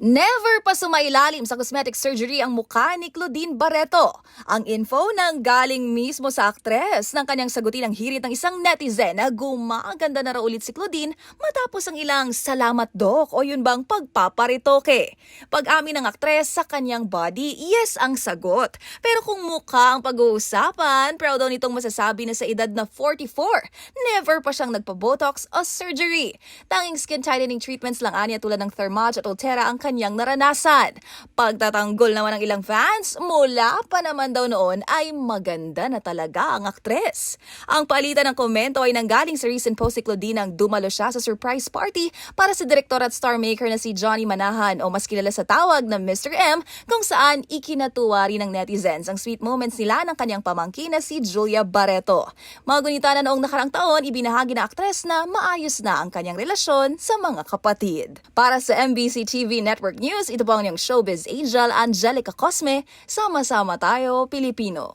Never pa sumailalim sa cosmetic surgery ang mukha ni Claudine Barreto. Ang info nang galing mismo sa aktres nang kanyang sagutin ang hirit ng isang netizen na gumaganda na raw ulit si Claudine matapos ang ilang "salamat doc" o yun bang pagpaparitoke. Pag-amin ng aktres sa kanyang body, yes ang sagot. Pero kung mukha ang pag-uusapan, proud daw nitong masasabi na sa edad na 44, never pa siyang nagpa-botox o surgery. Tanging skin tightening treatments lang anya tulad ng Thermage at Ultera ang kanyang naranasan. Pagtatanggol naman ng ilang fans, mula pa naman daw noon ay maganda na talaga ang aktres. Ang palitan ng komento ay nanggaling sa recent post ni Claudine nang dumalo siya sa surprise party para sa direktor at star maker na si Johnny Manahan o mas kilala sa tawag na Mr. M, kung saan ikinatuwa rin ng netizens ang sweet moments nila ng kanyang pamangkin na si Julia Barreto. Magunita na noong nakarang taon, ibinahagi ng aktres na maayos na ang kanyang relasyon sa mga kapatid. Para sa MBC TV Network News, ito po ang inyong showbiz angel, Angelica Cosme. Sama-sama tayo, Pilipino.